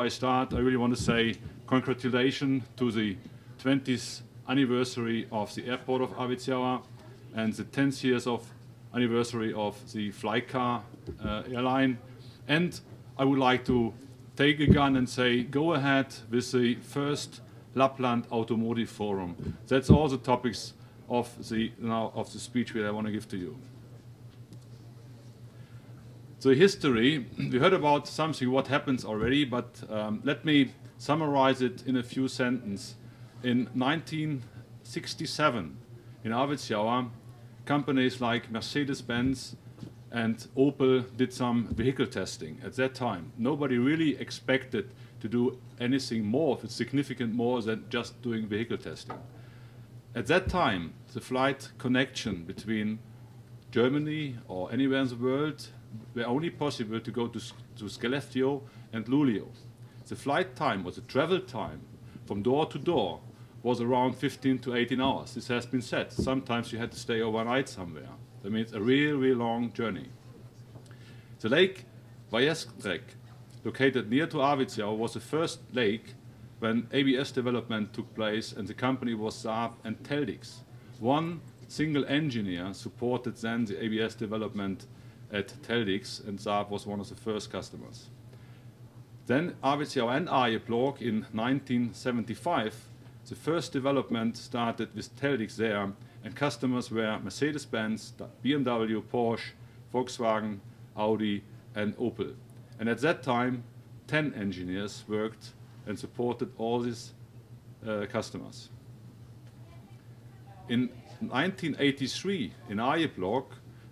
before I start, I really want to say congratulations to the 20th anniversary of the airport of Arvidsjaur and the 10th years of anniversary of the flycar airline. And I would like to take a gun and say, go ahead with the first Lapland Automotive Forum. That's all the topics of the speech that I want to give to you. The history, we heard about something, what happens already, but let me summarize it in a few sentences. In 1967, in Arvidsjaur, companies like Mercedes-Benz and Opel did some vehicle testing at that time. Nobody really expected to do anything more, significant more than just doing vehicle testing. At that time, the flight connection between Germany or anywhere in the world were only possible to go to Skellefteå and Luleå. The flight time, or the travel time, from door to door was around 15 to 18 hours. This has been said. Sometimes you had to stay overnight somewhere. That means a really long journey. The lake Vajestrek, located near to Arvidsjaur, was the first lake when ABS development took place, and the company was Saab and Teil1. One single engineer supported then the ABS development at Teil1, and Saab was one of the first customers. Then Arvidsjaur and Arjeplog in 1975, the first development started with Teil1 there, and customers were Mercedes-Benz, BMW, Porsche, Volkswagen, Audi and Opel. And at that time, 10 engineers worked and supported all these customers. In 1983, in Arjeplog,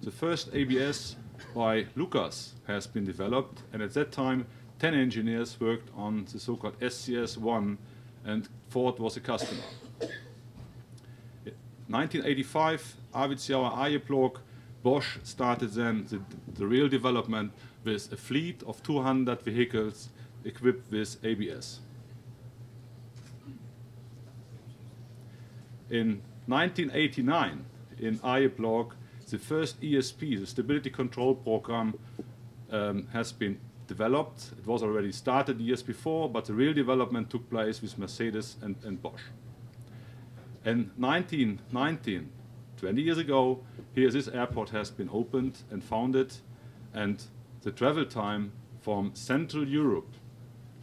the first ABS by Lucas has been developed, and at that time 10 engineers worked on the so-called SCS-1, and Ford was a customer. In 1985, Arvidsjaur, Arjeplog, Bosch started then the real development with a fleet of 200 vehicles equipped with ABS. In 1989, in Arjeplog, the first ESP, the Stability Control Program, has been developed. It was already started years before, but the real development took place with Mercedes and Bosch. In 1919, 20 years ago, here this airport has been opened and founded, and the travel time from Central Europe,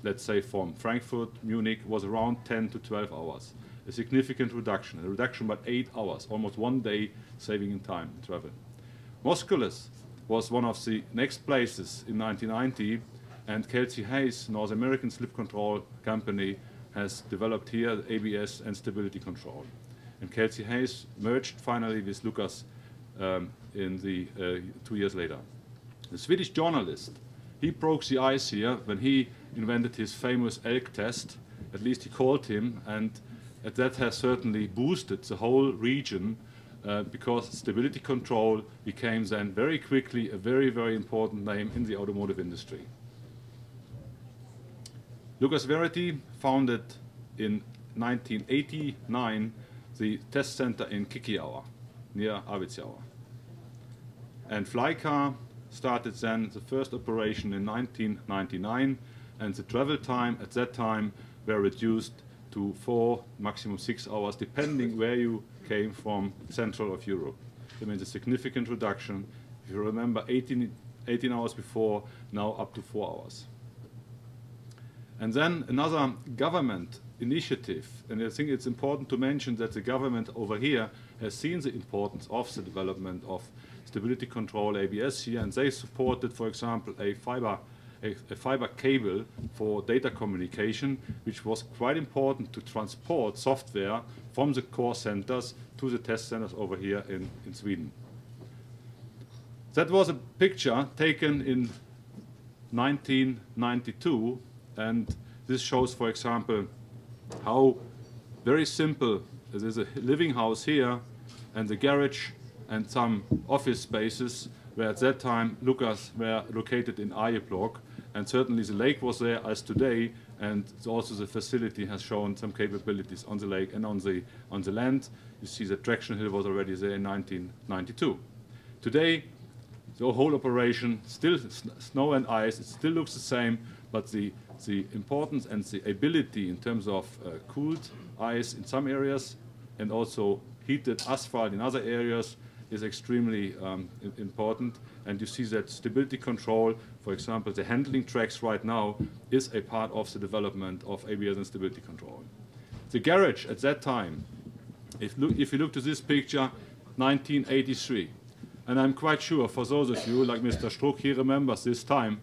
let's say from Frankfurt, Munich, was around 10 to 12 hours. A significant reduction, a reduction by 8 hours, almost 1 day saving in time in travel. Moscoles was one of the next places in 1990, and Kelsey Hayes, North American slip control company, has developed here ABS and stability control. And Kelsey Hayes merged finally with Lucas in the 2 years later. The Swedish journalist, he broke the ice here when he invented his famous elk test. At least he called him, and that has certainly boosted the whole region because stability control became then very quickly a very, very important name in the automotive industry. Lucas Verity founded in 1989 the test center in Kikiawa, near Arvidsjaur. And Flycar started then the first operation in 1999, and the travel time at that time were reduced to 4, maximum 6 hours, depending where you came from, central of Europe. That means a significant reduction. If you remember, 18 hours before, now up to 4 hours. And then another government initiative, and I think it's important to mention that the government over here has seen the importance of the development of stability control ABS here, and they supported, for example, a fiber cable for data communication, which was quite important to transport software from the core centers to the test centers over here in Sweden. That was a picture taken in 1992, and this shows, for example, how very simple, there's a living house here and the garage and some office spaces where at that time Lucas were located in Arjeplog, and certainly the lake was there as today, and also the facility has shown some capabilities on the lake and on the land. You see the traction hill was already there in 1992. Today, the whole operation, still snow and ice, it still looks the same, but the the importance and the ability in terms of cooled ice in some areas and also heated asphalt in other areas is extremely important. And you see that stability control, for example, the handling tracks right now is a part of the development of ABS and stability control. The garage at that time, if you look to this picture, 1983, and I'm quite sure for those of you, like Mr. Struck, he remembers this time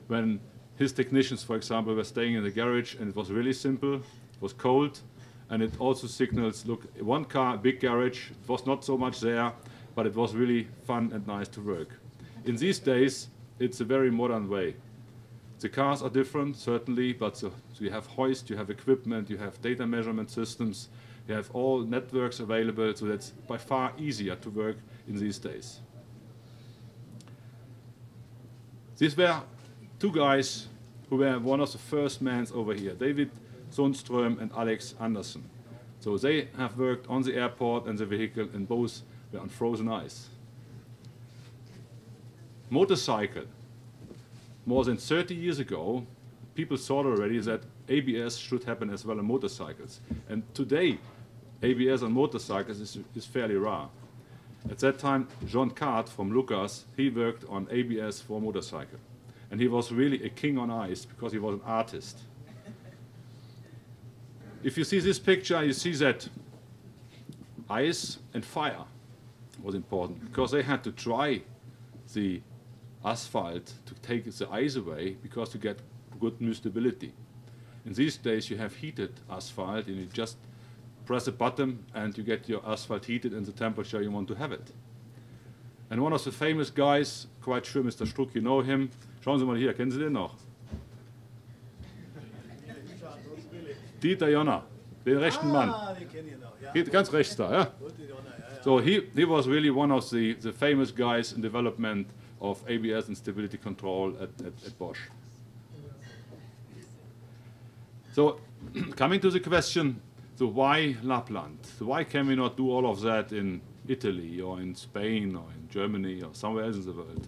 when his technicians, for example, were staying in the garage and it was really simple, it was cold, and it also signals, look, one car, big garage, it was not so much there, but it was really fun and nice to work. In these days, it's a very modern way. The cars are different, certainly, but so you have hoist, you have equipment, you have data measurement systems, you have all networks available, so that's by far easier to work in these days. These were two guys who were one of the first men over here, David Sundström and Alex Anderson. So they have worked on the airport and the vehicle, and both were on frozen ice. Motorcycle. More than 30 years ago, people thought already that ABS should happen as well on motorcycles. And today, ABS on motorcycles is fairly rare. At that time, John Cart from Lucas, he worked on ABS for motorcycle. And he was really a king on ice because he was an artist. If you see this picture, you see that ice and fire was important because they had to dry the asphalt to take the ice away because to get good new stability. In these days you have heated asphalt and you just press a button and you get your asphalt heated in the temperature you want to have it. And one of the famous guys, quite sure Mr. Struck, you know him. Schauen Sie mal hier, kennen Sie den noch? Dieter Jonner, den rechten Mann. Geht ganz rechts da, ja? So he was really one of the famous guys in development of ABS and stability control at Bosch. So coming to the question, so why Lapland? So why can we not do all of that in Italy or in Spain or in Germany or somewhere else in the world?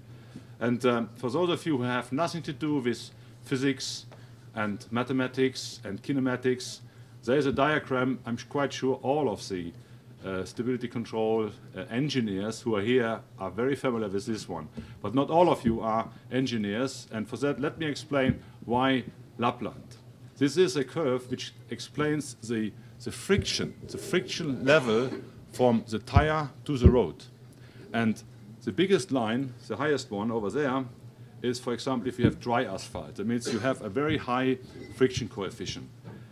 And for those of you who have nothing to do with physics and mathematics and kinematics, there is a diagram. I'm quite sure all of the stability control engineers who are here are very familiar with this one. But not all of you are engineers, and for that let me explain why Lapland. This is a curve which explains the friction level from the tire to the road. And the biggest line, the highest one over there, is, for example, if you have dry asphalt. That means you have a very high friction coefficient.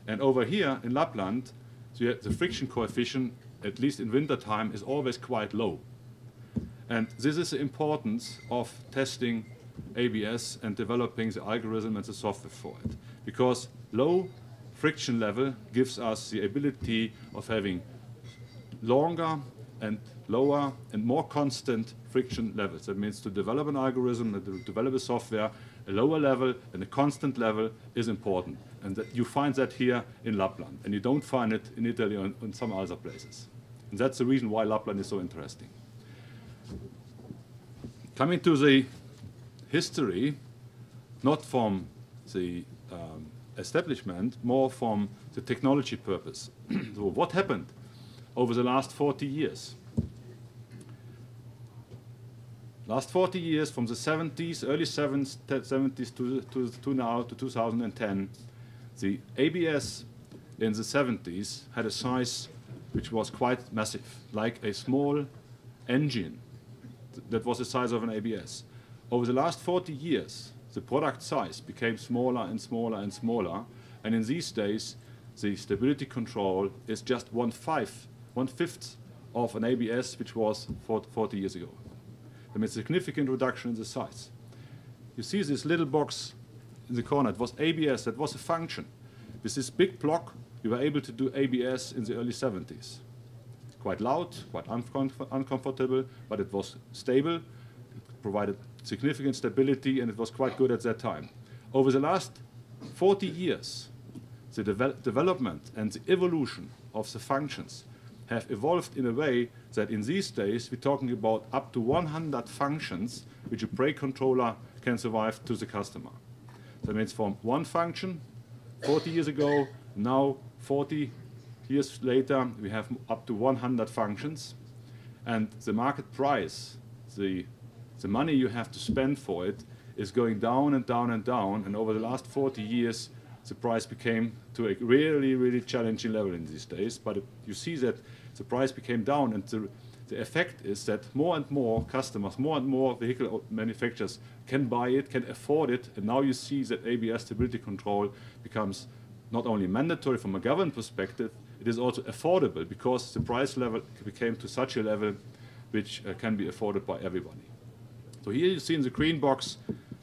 And over here in Lapland, the friction coefficient, at least in winter time, is always quite low. And this is the importance of testing ABS and developing the algorithm and the software for it. Because low friction level gives us the ability of having longer and lower and more constant friction levels. That means to develop an algorithm and to develop a software, a lower level and a constant level is important. And that you find that here in Lapland. And you don't find it in Italy or in some other places. And that's the reason why Lapland is so interesting. Coming to the history, not from the establishment, more from the technology purpose. So what happened over the last 40 years? Last 40 years, from the 70s, early 70s to now, to 2010, the ABS in the 70s had a size which was quite massive, like a small engine that was the size of an ABS. Over the last 40 years, the product size became smaller and smaller and smaller, and in these days, the stability control is just one-fifth of an ABS which was 40 years ago. That means a significant reduction in the size. You see this little box in the corner, it was ABS, that was a function. With this big block, you were able to do ABS in the early 70s. Quite loud, quite uncomfortable, but it was stable, it provided significant stability, and it was quite good at that time. Over the last 40 years, the development and the evolution of the functions have evolved in a way that in these days we're talking about up to 100 functions which a brake controller can survive to the customer. That means from one function 40 years ago, now 40 years later, we have up to 100 functions. And the market price, the money you have to spend for it, is going down and down and down. And over the last 40 years, the price became to a really, really challenging level in these days. But you see that the price became down, and the effect is that more and more customers, more and more vehicle manufacturers can buy it, can afford it, and now you see that ABS stability control becomes not only mandatory from a government perspective, it is also affordable because the price level became to such a level which can be afforded by everybody. So here you see in the green box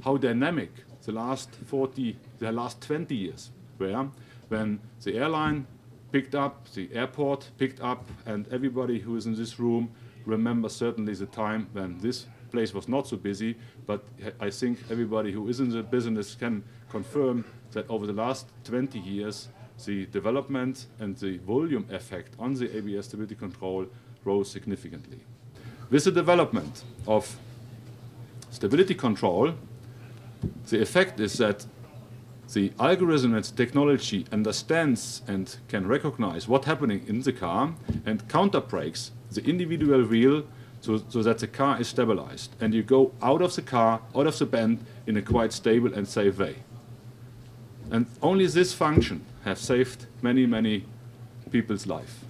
how dynamic the last 20 years were, when the airline picked up, the airport picked up, and everybody who is in this room remembers certainly the time when this place was not so busy, but I think everybody who is in the business can confirm that over the last 20 years, the development and the volume effect on the ABS stability control rose significantly. With the development of stability control, the effect is that the algorithm and technology understands and can recognize what's happening in the car and counterbrakes the individual wheel so that the car is stabilized. And you go out of the car, out of the bend, in a quite stable and safe way. And only this function has saved many, many people's life.